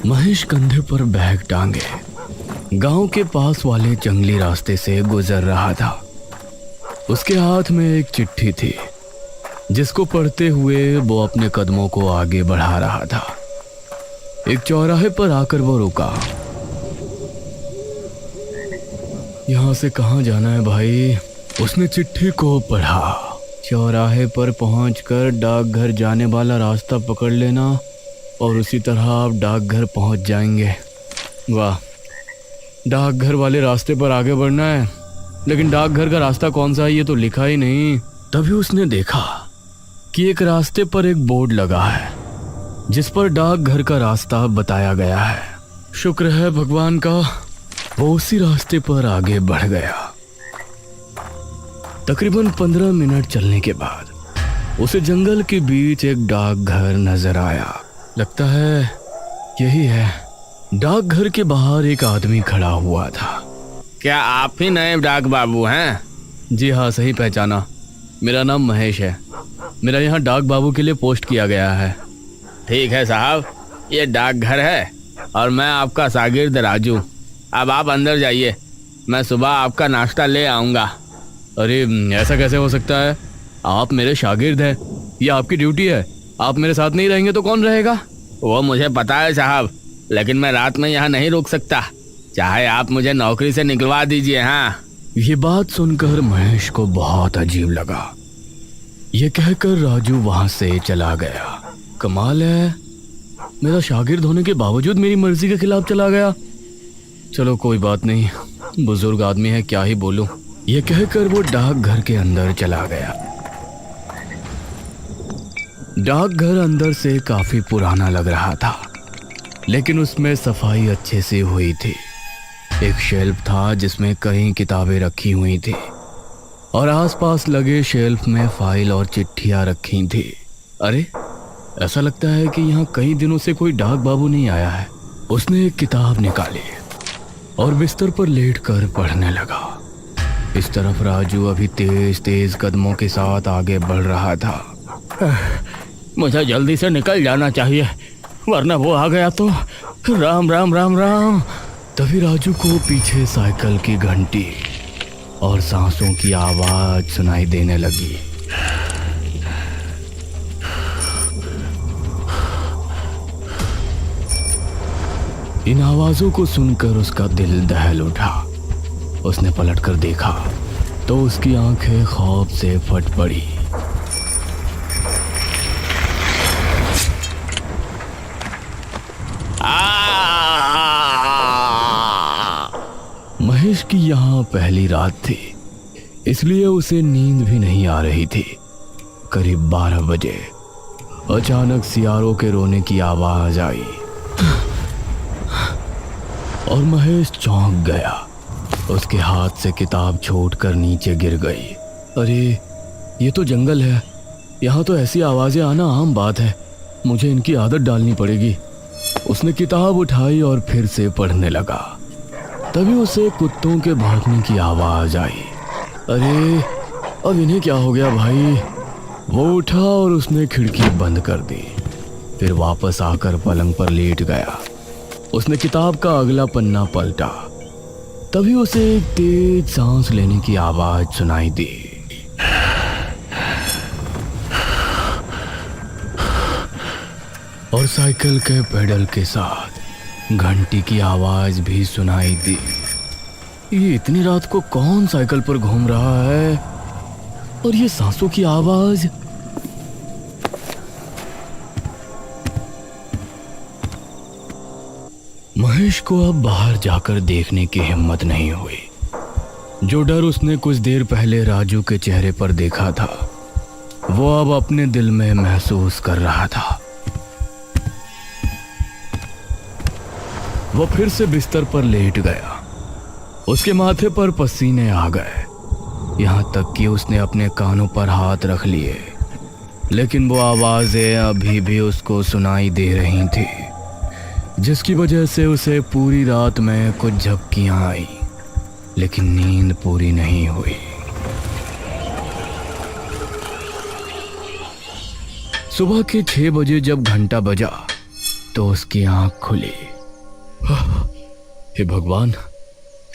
महेश कंधे पर बैग टांगे गांव के पास वाले जंगली रास्ते से गुजर रहा था। उसके हाथ में एक चिट्ठी थी जिसको पढ़ते हुए वो अपने कदमों को आगे बढ़ा रहा था। एक चौराहे पर आकर वो रुका। यहां से कहां जाना है भाई? उसने चिट्ठी को पढ़ा। चौराहे पर पहुंचकर डाकघर जाने वाला रास्ता पकड़ लेना और उसी तरह आप डाकघर पहुंच जाएंगे। वाह, डाकघर वाले रास्ते पर आगे बढ़ना है, लेकिन डाकघर का रास्ता कौन सा है ये तो लिखा ही नहीं। तभी उसने देखा कि एक रास्ते पर एक बोर्ड लगा है जिस पर डाकघर का रास्ता बताया गया है। शुक्र है भगवान का, वो उसी रास्ते पर आगे बढ़ गया। तकरीबन 15 मिनट चलने के बाद उसे जंगल के बीच एक डाकघर नजर आया। लगता है यही है। डाकघर के बाहर एक आदमी खड़ा हुआ था। क्या आप ही नए डाक बाबू हैं? जी हाँ, सही पहचाना। मेरा नाम महेश है। मेरा यहाँ डाक बाबू के लिए पोस्ट किया गया है। ठीक है साहब, ये डाकघर है और मैं आपका शागिर्द राजू। अब आप अंदर जाइए, मैं सुबह आपका नाश्ता ले आऊँगा। अरे ऐसा कैसे हो सकता है? आप मेरे शागिर्द हैं, ये आपकी ड्यूटी है। आप मेरे साथ नहीं रहेंगे तो कौन रहेगा? वो मुझे पता है साहब, लेकिन मैं रात में यहाँ नहीं रुक सकता। चाहे आप मुझे नौकरी से निकलवा दीजिए। हाँ। ये बात सुनकर महेश को बहुत अजीब लगा। ये कहकर राजू वहां से चला गया। कमाल है, मेरा शागिर्द होने के बावजूद मेरी मर्जी के खिलाफ चला गया। चलो कोई बात नहीं, बुजुर्ग आदमी है, क्या ही बोलूं। ये कहकर वो डाकघर के अंदर चला गया। डाकघर अंदर से काफी पुराना लग रहा था, लेकिन उसमें सफाई अच्छे से हुई थी। एक शेल्फ था जिसमें कई किताबें रखी हुई थी और आसपास लगे शेल्फ में फाइल और चिट्ठियां रखी थी। अरे, ऐसा लगता है कि यहाँ कई दिनों से कोई डाक बाबू नहीं आया है। उसने एक किताब निकाली और बिस्तर पर लेटकर पढ़ने लगा। इस तरफ राजू अभी तेज तेज कदमों के साथ आगे बढ़ रहा था। मुझे जल्दी से निकल जाना चाहिए, वरना वो आ गया तो राम राम राम राम। तभी राजू को पीछे साइकिल की घंटी और सांसों की आवाज सुनाई देने लगी। इन आवाजों को सुनकर उसका दिल दहल उठा। उसने पलटकर देखा तो उसकी आंखें खौफ से फट पड़ी। महेश की यहाँ पहली रात थी, इसलिए उसे नींद भी नहीं आ रही थी। करीब 12 बजे अचानक सियारों के रोने की आवाज आई और महेश चौंक गया। उसके हाथ से किताब छूटकर नीचे गिर गई। अरे, ये तो जंगल है, यहाँ तो ऐसी आवाजें आना आम बात है। मुझे इनकी आदत डालनी पड़ेगी। उसने किताब उठाई और फिर से पढ़ने लगा। तभी उसे कुत्तों के भौंकने की आवाज आई। अरे, अब इन्हें क्या हो गया भाई? वो उठा और उसने खिड़की बंद कर दी। फिर वापस आकर पलंग पर लेट गया। उसने किताब का अगला पन्ना पलटा। तभी उसे एक तेज सांस लेने की आवाज सुनाई दी। और साइकिल के पेडल के साथ घंटी की आवाज भी सुनाई दी। ये इतनी रात को कौन साइकिल पर घूम रहा है? और ये सांसों की आवाज। महेश को अब बाहर जाकर देखने की हिम्मत नहीं हुई। जो डर उसने कुछ देर पहले राजू के चेहरे पर देखा था, वो अब अपने दिल में महसूस कर रहा था। वो फिर से बिस्तर पर लेट गया। उसके माथे पर पसीने आ गए, यहाँ तक कि उसने अपने कानों पर हाथ रख लिए, लेकिन वो आवाजें अभी भी उसको सुनाई दे रही थी, जिसकी वजह से उसे पूरी रात में कुछ झपकियां आई, लेकिन नींद पूरी नहीं हुई। सुबह के 6 बजे जब घंटा बजा तो उसकी आंख खुली। हे भगवान,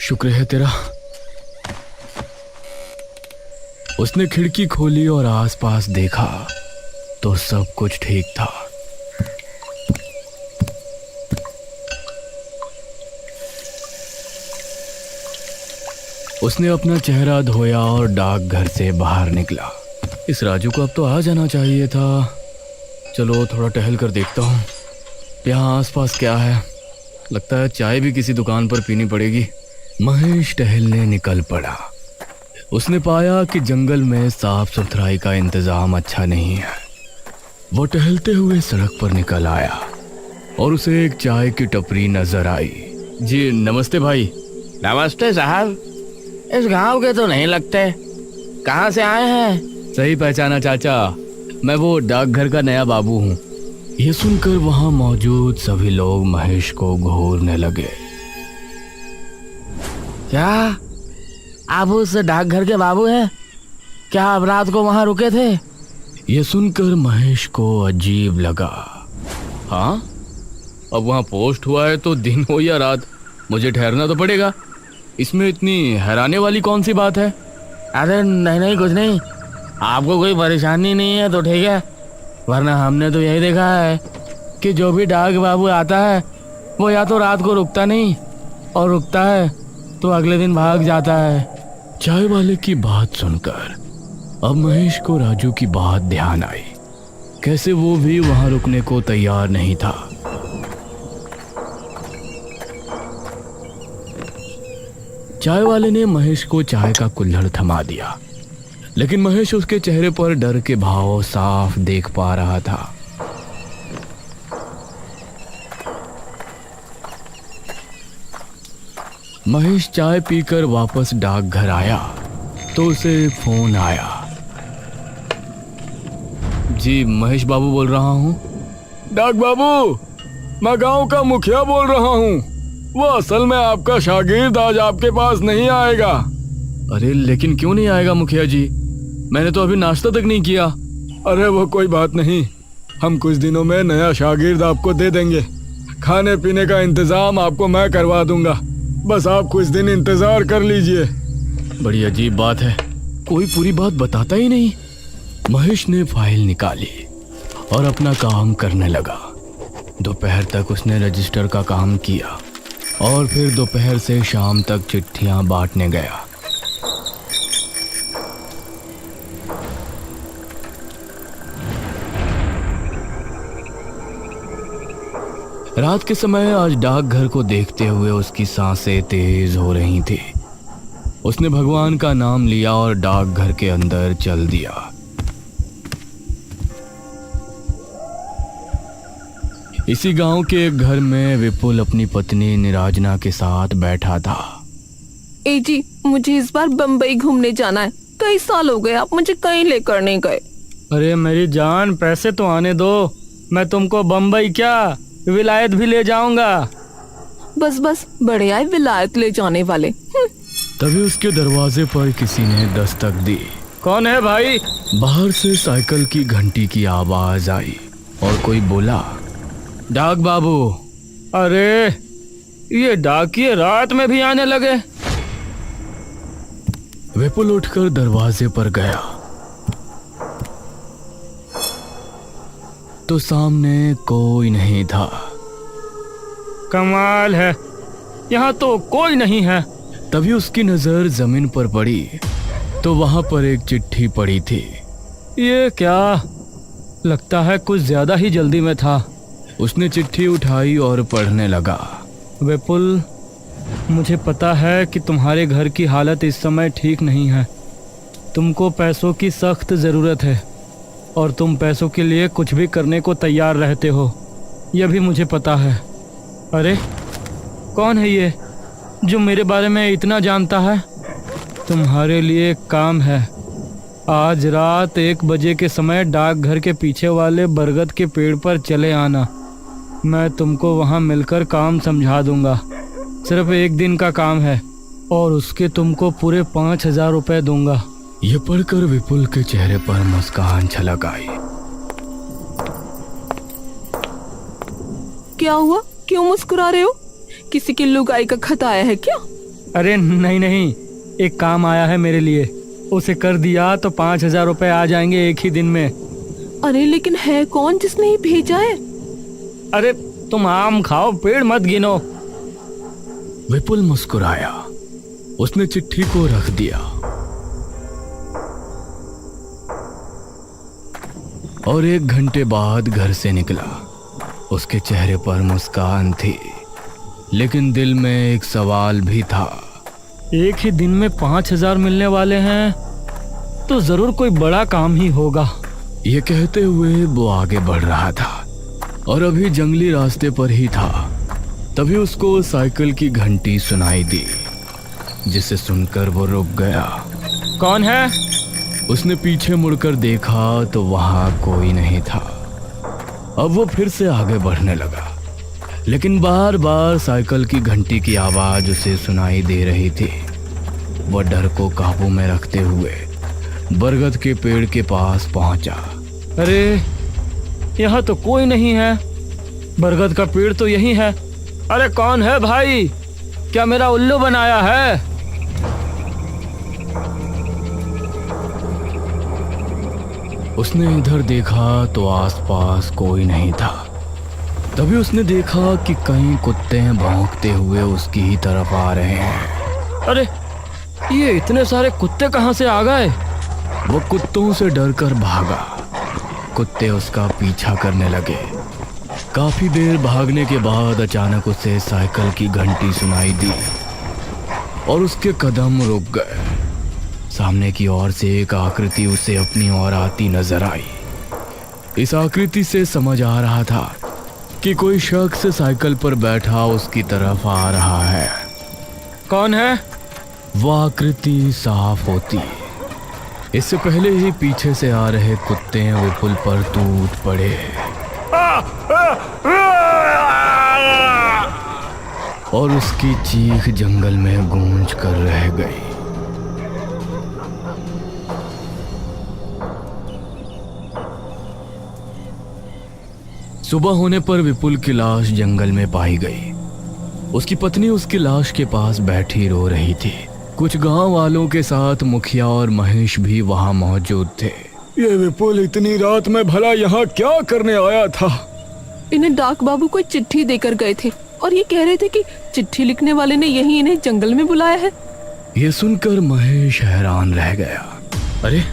शुक्र है तेरा। उसने खिड़की खोली और आसपास देखा तो सब कुछ ठीक था। उसने अपना चेहरा धोया और डाकघर से बाहर निकला। इस राजू को अब तो आ जाना चाहिए था। चलो थोड़ा टहल कर देखता हूँ यहाँ आसपास क्या है। लगता है चाय भी किसी दुकान पर पीनी पड़ेगी। महेश टहलने निकल पड़ा। उसने पाया कि जंगल में साफ सुथराई का इंतजाम अच्छा नहीं है। वो टहलते हुए सड़क पर निकल आया और उसे एक चाय की टपरी नजर आई। जी नमस्ते भाई। नमस्ते साहब, इस गांव के तो नहीं लगते, कहाँ से आए हैं? सही पहचाना चाचा, मैं वो डाकघर का नया बाबू हूँ। ये सुनकर वहां मौजूद सभी लोग महेश को घूरने लगे। क्या आप उस डाकघर के बाबू हैं? क्या आप रात को वहां रुके थे? ये सुनकर महेश को अजीब लगा। हाँ, अब वहां पोस्ट हुआ है तो दिन हो या रात मुझे ठहरना तो पड़ेगा। इसमें इतनी हैरानी वाली कौन सी बात है? अरे नहीं नहीं, कुछ नहीं। आपको कोई परेशानी नहीं है तो ठीक है, वरना हमने तो यही देखा है कि जो भी डाक बाबू आता है वो या तो रात को रुकता नहीं, और रुकता है तो अगले दिन भाग जाता है। चाय वाले की बात सुनकर अब महेश को राजू की बात ध्यान आई। कैसे वो भी वहां रुकने को तैयार नहीं था। चाय वाले ने महेश को चाय का कुल्हड़ थमा दिया, लेकिन महेश उसके चेहरे पर डर के भाव साफ देख पा रहा था। महेश चाय पीकर वापस डाकघर आया तो उसे फोन आया। जी महेश बाबू बोल रहा हूँ। डाक बाबू, मैं गांव का मुखिया बोल रहा हूँ। वो असल में आपका शागिर्द आज आपके पास नहीं आएगा। अरे लेकिन क्यों नहीं आएगा मुखिया जी? मैंने तो अभी नाश्ता तक नहीं किया। अरे वो कोई बात नहीं, हम कुछ दिनों में नया शागिर्द आपको दे देंगे। खाने पीने का इंतजाम आपको मैं करवा दूंगा, बस आप कुछ दिन इंतजार कर लीजिए। बड़ी अजीब बात है, कोई पूरी बात बताता ही नहीं। महेश ने फाइल निकाली और अपना काम करने लगा। दोपहर तक उसने रजिस्टर का काम किया और फिर दोपहर से शाम तक चिट्ठियां बांटने गया। रात के समय आज डाकघर को देखते हुए उसकी सांसें तेज हो रही थी। उसने भगवान का नाम लिया और डाकघर के अंदर चल दिया। इसी गांव के एक घर में विपुल अपनी पत्नी निराजना के साथ बैठा था। ए जी, मुझे इस बार बम्बई घूमने जाना है। कई साल हो गए आप मुझे कहीं लेकर नहीं गए। अरे मेरी जान, पैसे तो आने दो, मैं तुमको बम्बई क्या विलायत भी ले जाऊंगा। बस बस, बड़े आए विलायत ले जाने वाले। तभी उसके दरवाजे पर किसी ने दस्तक दी। कौन है भाई? बाहर से साइकिल की घंटी की आवाज आई और कोई बोला, डाक बाबू। अरे ये डाकिये रात में भी आने लगे। विपुल उठकर दरवाजे पर गया तो सामने कोई नहीं था। कमाल है, यहाँ तो कोई नहीं है। तभी उसकी नजर जमीन पर पड़ी तो वहां पर एक चिट्ठी पड़ी थी। ये क्या, लगता है कुछ ज्यादा ही जल्दी में था। उसने चिट्ठी उठाई और पढ़ने लगा। विपुल, मुझे पता है कि तुम्हारे घर की हालत इस समय ठीक नहीं है। तुमको पैसों की सख्त ज़रूरत है और तुम पैसों के लिए कुछ भी करने को तैयार रहते हो, यह भी मुझे पता है। अरे कौन है ये जो मेरे बारे में इतना जानता है? तुम्हारे लिए एक काम है। आज रात 1 बजे के समय डाकघर के पीछे वाले बरगद के पेड़ पर चले आना। मैं तुमको वहाँ मिलकर काम समझा दूंगा। सिर्फ 1 दिन का काम है और उसके तुमको पूरे 5,000 रुपये दूंगा। यह पढ़कर विपुल के चेहरे पर मुस्कान छलक आई। क्या हुआ, क्यों मुस्कुरा रहे हो? किसी की लुगाई का खत आया है क्या? अरे नहीं नहीं, एक काम आया है मेरे लिए, उसे कर दिया तो 5,000 रुपए आ जाएंगे एक ही दिन में। अरे लेकिन है कौन जिसने ये भेजा है? अरे तुम आम खाओ, पेड़ मत गिनो। विपुल मुस्कुराया। उसने चिट्ठी को रख दिया और 1 घंटे बाद घर से निकला। उसके चेहरे पर मुस्कान थी, लेकिन दिल में एक सवाल भी था। एक ही दिन में 5,000 मिलने वाले हैं तो जरूर कोई बड़ा काम ही होगा। ये कहते हुए वो आगे बढ़ रहा था और अभी जंगली रास्ते पर ही था। तभी उसको साइकिल की घंटी सुनाई दी, जिसे सुनकर वो रुक गया। कौन है? उसने पीछे मुड़कर देखा तो वहां कोई नहीं था। अब वो फिर से आगे बढ़ने लगा, लेकिन बार बार साइकिल की घंटी की आवाज उसे सुनाई दे रही थी। वह डर को काबू में रखते हुए बरगद के पेड़ के पास पहुंचा। अरे यहाँ तो कोई नहीं है, बरगद का पेड़ तो यही है। अरे कौन है भाई, क्या मेरा उल्लू बनाया है? उसने इधर देखा तो आसपास कोई नहीं था। तभी उसने देखा कि कई कुत्ते भौंकते हुए उसकी ही तरफ आ रहे हैं। अरे ये इतने सारे कुत्ते कहाँ से आ गए? वो कुत्तों से डरकर भागा। कुत्ते उसका पीछा करने लगे। काफी देर भागने के बाद अचानक उसे साइकिल की घंटी सुनाई दी और उसके कदम रुक गए। सामने की ओर से एक आकृति उसे अपनी ओर आती नजर आई। इस आकृति से समझ आ रहा था कि कोई शख्स साइकिल पर बैठा उसकी तरफ आ रहा है। कौन है? वह आकृति साफ होती। इससे पहले ही पीछे से आ रहे कुत्ते विपुल पर टूट पड़े और उसकी चीख जंगल में गूंज कर रह गई। सुबह होने पर विपुल की लाश जंगल में पाई गई। उसकी पत्नी उसकी लाश के पास बैठी रो रही थी। कुछ गांव वालों के साथ मुखिया और महेश भी वहां मौजूद थे। ये विपुल इतनी रात में भला यहाँ क्या करने आया था? इन्हें डाक बाबू कोई चिट्ठी देकर गए थे और ये कह रहे थे कि चिट्ठी लिखने वाले ने यही इन्हें जंगल में बुलाया है। ये सुनकर महेश हैरान रह गया। अरे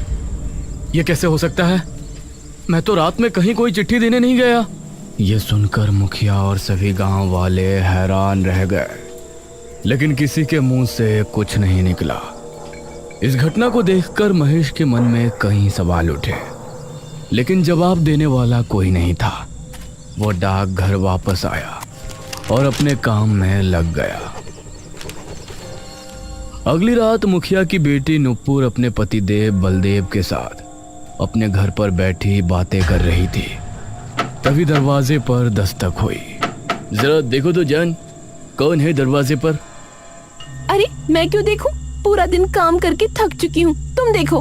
ये कैसे हो सकता है? मैं तो रात में कहीं कोई चिट्ठी देने नहीं गया। ये सुनकर मुखिया और सभी गांव वाले हैरान रह गए, लेकिन किसी के मुंह से कुछ नहीं निकला। इस घटना को देखकर महेश के मन में कई सवाल उठे, लेकिन जवाब देने वाला कोई नहीं था। वो डाकघर वापस आया और अपने काम में लग गया। अगली रात मुखिया की बेटी नुपुर अपने पतिदेव बलदेव के साथ अपने घर पर बैठी बातें कर रही थी। तभी दरवाजे पर दस्तक हुई। जरा देखो तो जान, कौन है दरवाजे पर? अरे मैं क्यों देखूं? पूरा दिन काम करके थक चुकी हूँ, तुम देखो।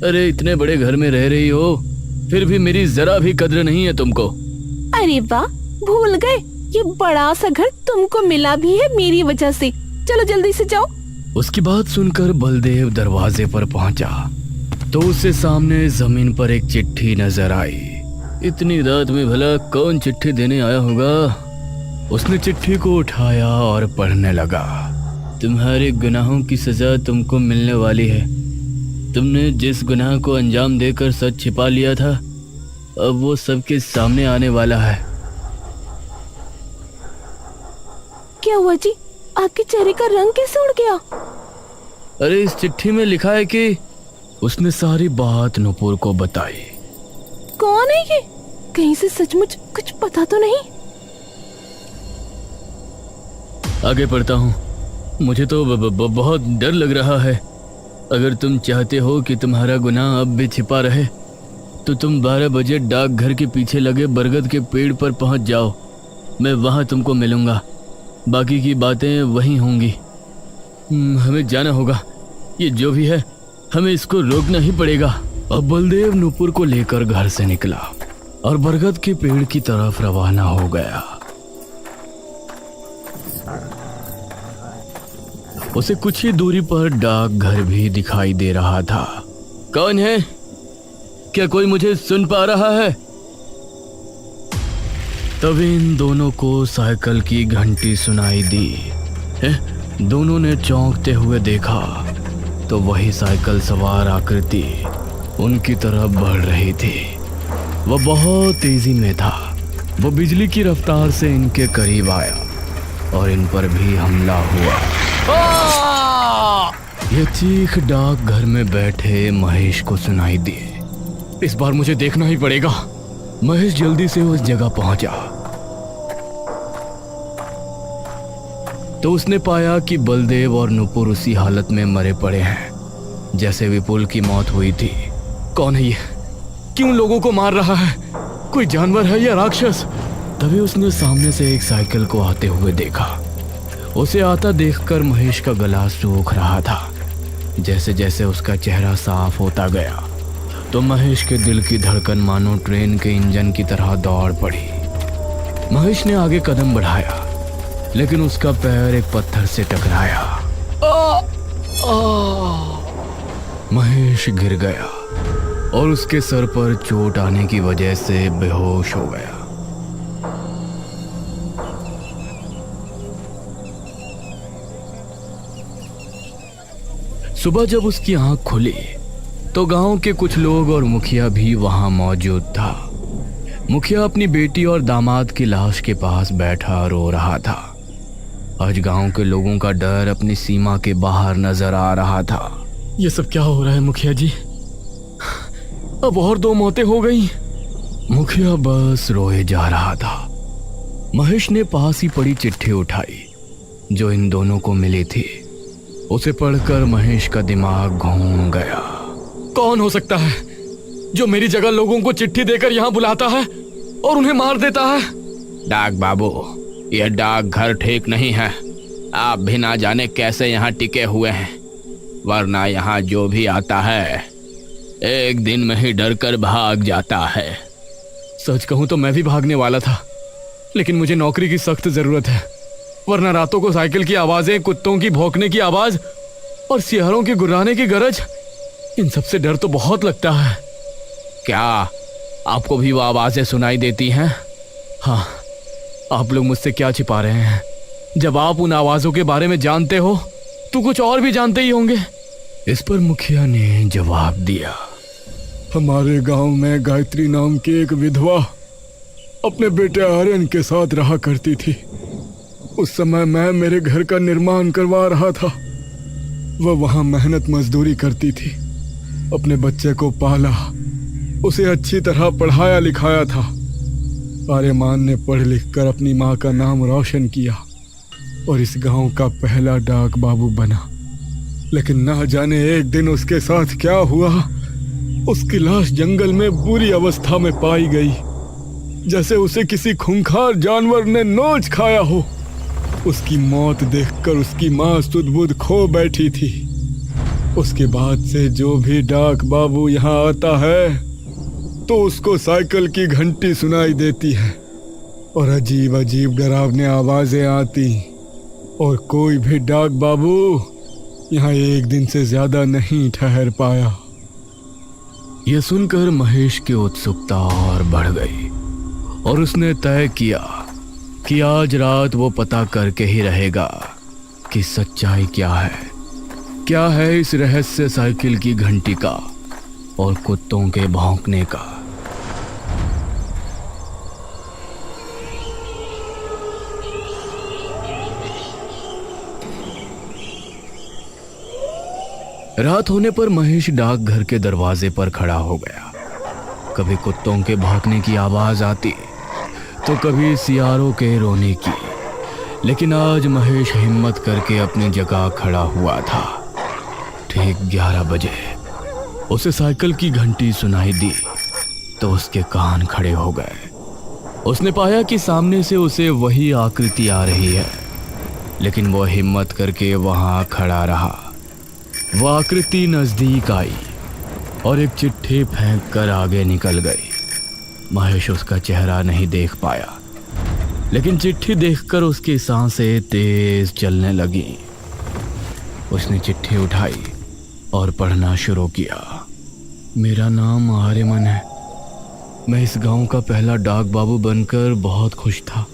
अरे इतने बड़े घर में रह रही हो, फिर भी मेरी जरा भी कद्र नहीं है तुमको। अरे वाह, भूल गए, ये बड़ा सा घर तुमको मिला भी है मेरी वजह से। चलो जल्दी से जाओ। उसकी बात सुनकर बलदेव दरवाजे पर पहुंचा तो उससे सामने जमीन पर एक चिट्ठी नजर आई। इतनी रात में भला कौन चिट्ठी देने आया होगा? उसने चिट्ठी को उठाया और पढ़ने लगा। तुम्हारे गुनाहों की सजा तुमको मिलने वाली है। तुमने जिस गुनाह को अंजाम देकर सच छिपा लिया था, अब वो सबके सामने आने वाला है। क्या हुआ जी? आपके चेहरे का रंग कैसे उड़ गया? अरे इस चिट्ठी में लिखा है कि उसने सारी बात नुपुर को बताई। कौन है ये? कहीं से सचमुच कुछ पता तो नहीं? आगे पढ़ता हूँ। मुझे तो बहुत डर लग रहा है। अगर तुम चाहते हो कि तुम्हारा गुनाह अब भी छिपा रहे तो तुम 12 बजे डाकघर के पीछे लगे बरगद के पेड़ पर पहुंच जाओ। मैं वहां तुमको मिलूंगा। बाकी की बातें वहीं होंगी। हमें जाना होगा। ये जो भी है, हमें इसको रोकना ही पड़ेगा। अब बलदेव नुपुर को लेकर घर से निकला और बरगद के पेड़ की तरफ रवाना हो गया। उसे कुछ ही दूरी पर डाकघर भी दिखाई दे रहा था। कौन है? क्या कोई मुझे सुन पा रहा है? तभी इन दोनों को साइकिल की घंटी सुनाई दी। दोनों ने चौंकते हुए देखा तो वही साइकिल सवार आकृति उनकी तरफ बढ़ रही थी। वह बहुत तेजी में था। वो बिजली की रफ्तार से इनके करीब आया और इन पर भी हमला हुआ। यह चीख डाकघर में बैठे महेश को सुनाई दी। इस बार मुझे देखना ही पड़ेगा। महेश जल्दी से उस जगह पहुंचा तो उसने पाया कि बलदेव और नुपुर उसी हालत में मरे पड़े हैं जैसे विपुल की मौत हुई थी। कौन है ये? क्यों लोगों को मार रहा है? कोई जानवर है या राक्षस? तभी उसने सामने से एक साइकिल को आते हुए देखा। उसे आता देखकर महेश का गला सूख रहा था। जैसे जैसे उसका चेहरा साफ होता गया तो महेश के दिल की धड़कन मानो ट्रेन के इंजन की तरह दौड़ पड़ी। महेश ने आगे कदम बढ़ाया लेकिन उसका पैर एक पत्थर से टकराया। महेश गिर गया और उसके सर पर चोट आने की वजह से बेहोश हो गया। सुबह जब उसकी आंख खुली तो गांव के कुछ लोग और मुखिया भी वहां मौजूद था। मुखिया अपनी बेटी और दामाद की लाश के पास बैठा रो रहा था। आज गांव के लोगों का डर अपनी सीमा के बाहर नजर आ रहा था। ये सब क्या हो रहा है मुखिया जी? अब और 2 मौतें हो गई। मुखिया बस रोए जा रहा था। महेश ने पास ही पड़ी चिट्ठी उठाई जो इन दोनों को मिली थी। उसे पढ़कर महेश का दिमाग घूम गया। कौन हो सकता है जो मेरी जगह लोगों को चिट्ठी देकर यहाँ बुलाता है और उन्हें मार देता है? डाक बाबू, यह डाकघर ठीक नहीं है। आप भी ना जाने कैसे यहाँ टिके हुए हैं, वरना यहाँ जो भी आता है एक दिन में ही डर कर भाग जाता है। सच कहूँ तो मैं भी भागने वाला था, लेकिन मुझे नौकरी की सख्त जरूरत है। वरना रातों को साइकिल की आवाजें, कुत्तों की भौंकने की आवाज और सियारों के गुर्राने की गरज, इन सब से डर तो बहुत लगता है। क्या आपको भी वो आवाजें सुनाई देती हैं? हाँ, आप लोग मुझसे क्या छिपा रहे हैं? जब आप उन आवाजों के बारे में जानते हो तो कुछ और भी जानते ही होंगे। इस पर मुखिया ने जवाब दिया। हमारे गांव में गायत्री नाम की एक विधवा अपने बेटे आर्यन के साथ रहा करती थी। उस समय मैं मेरे घर का निर्माण करवा रहा था। वह वहां मेहनत मजदूरी करती थी। अपने बच्चे को पाला, उसे अच्छी तरह पढ़ाया लिखाया था। आर्यमान ने पढ़ लिख कर अपनी माँ का नाम रोशन किया और इस गांव का पहला डाक बाबू बना। लेकिन ना जाने एक दिन उसके साथ क्या हुआ। उसकी लाश जंगल में बुरी अवस्था में पाई गई, जैसे उसे किसी खूंखार जानवर ने नोच खाया हो। उसकी मौत देखकर उसकी माँ सुध-बुध खो बैठी थी। उसके बाद से जो भी डाक बाबू यहाँ आता है तो उसको साइकिल की घंटी सुनाई देती है और अजीब अजीब डरावने आवाजें आती, और कोई भी डाक बाबू यहाँ एक दिन से ज्यादा नहीं ठहर पाया। यह सुनकर महेश की उत्सुकता और बढ़ गई और उसने तय किया कि आज रात वो पता करके ही रहेगा कि सच्चाई क्या है इस रहस्य साइकिल की घंटी का और कुत्तों के भौंकने का। रात होने पर महेश डाकघर के दरवाजे पर खड़ा हो गया। कभी कुत्तों के भौंकने की आवाज आती तो कभी सियारों के रोने की, लेकिन आज महेश हिम्मत करके अपनी जगह खड़ा हुआ था। ठीक 11 बजे उसे साइकिल की घंटी सुनाई दी तो उसके कान खड़े हो गए। उसने पाया कि सामने से उसे वही आकृति आ रही है, लेकिन वो हिम्मत करके वहां खड़ा रहा। वो आकृति नजदीक आई और एक चिट्ठी फेंक कर आगे निकल गई। महेश उसका चेहरा नहीं देख पाया, लेकिन चिट्ठी देखकर उसकी सांसें तेज चलने लगी। उसने चिट्ठी उठाई और पढ़ना शुरू किया। मेरा नाम आर्यमन है। मैं इस गांव का पहला डाक बाबू बनकर बहुत खुश था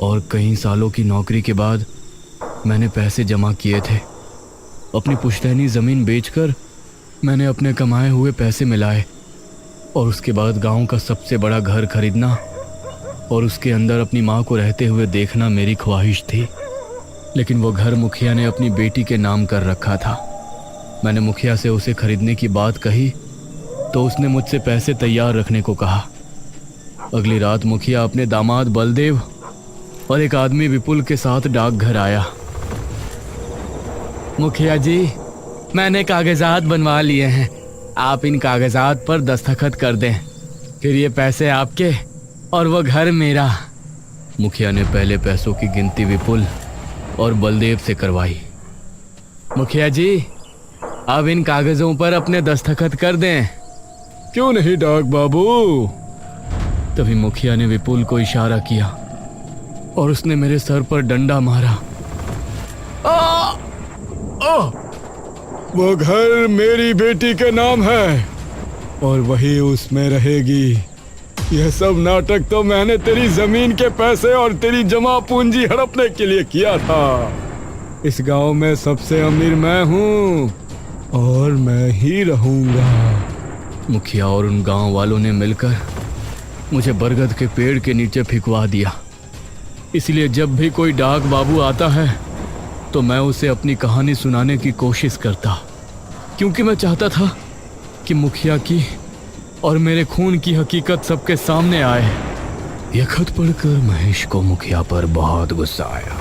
और कई सालों की नौकरी के बाद मैंने पैसे जमा किए थे। अपनी पुश्तैनी ज़मीन बेचकर मैंने अपने कमाए हुए पैसे मिलाए और उसके बाद गांव का सबसे बड़ा घर खरीदना और उसके अंदर अपनी माँ को रहते हुए देखना मेरी ख्वाहिश थी। लेकिन वो घर मुखिया ने अपनी बेटी के नाम कर रखा था। मैंने मुखिया से उसे खरीदने की बात कही तो उसने मुझसे पैसे तैयार रखने को कहा। अगली रात मुखिया अपने दामाद बलदेव और एक आदमी विपुल के साथ डाकघर आया। मुखिया जी, मैंने कागजात बनवा लिए हैं, आप इन कागजात पर दस्तखत कर दें, फिर ये पैसे आपके और वो घर मेरा। मुखिया ने पहले पैसों की गिनती विपुल और बलदेव से करवाई। मुखिया जी, अब इन कागजों पर अपने दस्तखत कर दें। क्यों नहीं डाक बाबू? तभी मुखिया ने विपुल को इशारा किया और उसने मेरे सर पर डंडा मारा। वो घर मेरी बेटी के नाम है और वही उसमें रहेगी। यह सब नाटक तो मैंने तेरी जमीन के पैसे और तेरी जमा पूंजी हड़पने के लिए किया था। इस गांव में सबसे अमीर मैं हूँ और मैं ही रहूंगा। मुखिया और उन गांव वालों ने मिलकर मुझे बरगद के पेड़ के नीचे फिकवा दिया। इसलिए जब भी कोई डाक बाबू आता है तो मैं उसे अपनी कहानी सुनाने की कोशिश करता, क्योंकि मैं चाहता था कि मुखिया की और मेरे खून की हकीकत सबके सामने आए। यह खत पढ़कर महेश को मुखिया पर बहुत गुस्सा आया।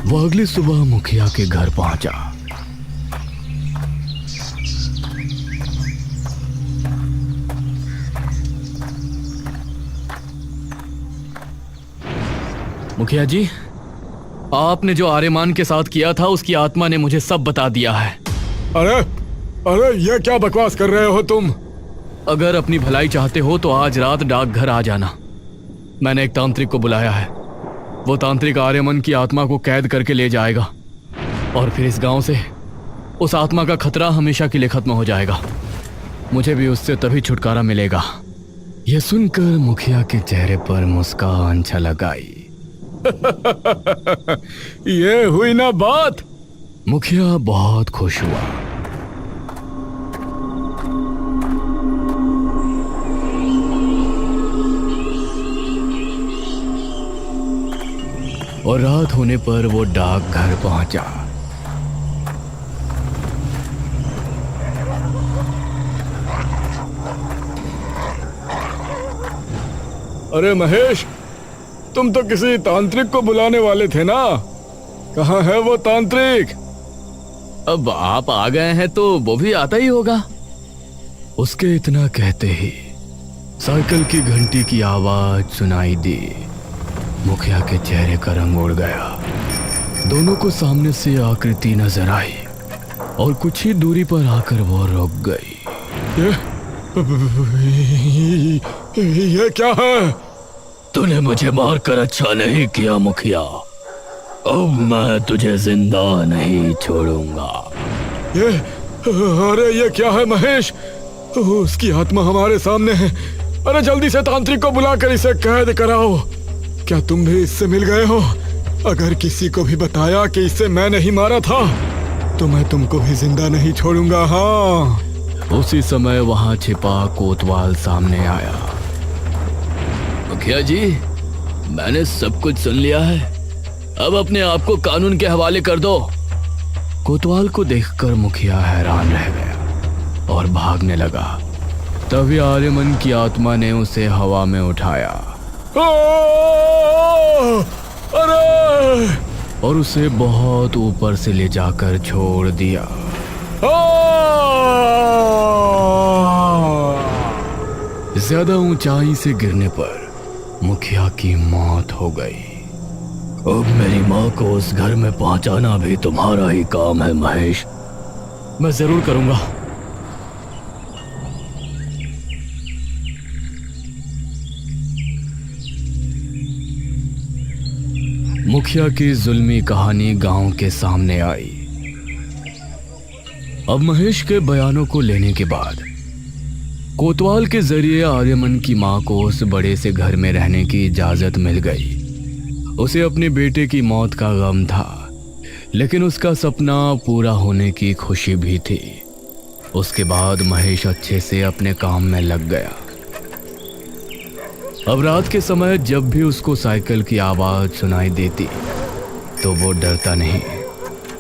वो अगली सुबह मुखिया के घर पहुंचा। मुखिया जी, आपने जो आर्यमान के साथ किया था उसकी आत्मा ने मुझे सब बता दिया है। अरे ये क्या बकवास कर रहे हो तुम? अगर अपनी भलाई चाहते हो तो आज रात डाकघर आ जाना। मैंने एक तांत्रिक को बुलाया है। वो तांत्रिक आर्यमन की आत्मा को कैद करके ले जाएगा और फिर इस गांव से उस आत्मा का खतरा हमेशा के लिए खत्म हो जाएगा। मुझे भी उससे तभी छुटकारा मिलेगा। यह सुनकर मुखिया के चेहरे पर मुस्कान छलक आई। ये हुई ना बात। मुखिया बहुत खुश हुआ। और रात होने पर वो डाकघर पहुंचा। अरे महेश, तुम तो किसी तांत्रिक को बुलाने वाले थे ना? कहाँ है वो तांत्रिक? अब आप आ गए हैं तो वो भी आता ही होगा। उसके इतना कहते ही साइकिल की घंटी की आवाज सुनाई दी। मुखिया के चेहरे का रंग उड़ गया। दोनों को सामने से आकृति नजर आई और कुछ ही दूरी पर आकर वो रुक गई। ये क्या है? तूने मुझे मारकर अच्छा नहीं किया मुखिया। अब मैं तुझे जिंदा नहीं छोड़ूंगा। अरे ये क्या है महेश? उसकी आत्मा हमारे सामने है। अरे जल्दी से तांत्रिक को बुलाकर इसे कैद कराओ। क्या तुम भी इससे मिल गए हो? अगर किसी को भी बताया कि इसे मैं नहीं मारा था तो मैं तुमको भी जिंदा नहीं छोड़ूंगा। हाँ। उसी समय वहां छिपा कोतवाल सामने आया। मुखिया जी, मैंने सब कुछ सुन लिया है। अब अपने आप को कानून के हवाले कर दो। कोतवाल को देखकर मुखिया हैरान रह गया और भागने लगा। तभी आर्यमन की आत्मा ने उसे हवा में उठाया अरे! और उसे बहुत ऊपर से ले जाकर छोड़ दिया। ज्यादा ऊंचाई से गिरने पर मुखिया की मौत हो गई। अब मेरी माँ को उस घर में पहुंचाना भी तुम्हारा ही काम है महेश। मैं जरूर करूंगा। मुखिया की जुल्मी कहानी गांव के सामने आई। अब महेश के बयानों को लेने के बाद कोतवाल के जरिए आर्यमन की मां को उस बड़े से घर में रहने की इजाजत मिल गई। उसे अपने बेटे की मौत का गम था, लेकिन उसका सपना पूरा होने की खुशी भी थी। उसके बाद महेश अच्छे से अपने काम में लग गया। अब रात के समय जब भी उसको साइकिल की आवाज सुनाई देती तो वो डरता नहीं,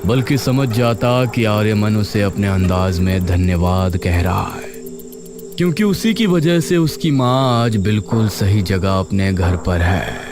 बल्कि समझ जाता कि आर्यमन उसे अपने अंदाज में धन्यवाद कह रहा है, क्योंकि उसी की वजह से उसकी माँ आज बिल्कुल सही जगह अपने घर पर है।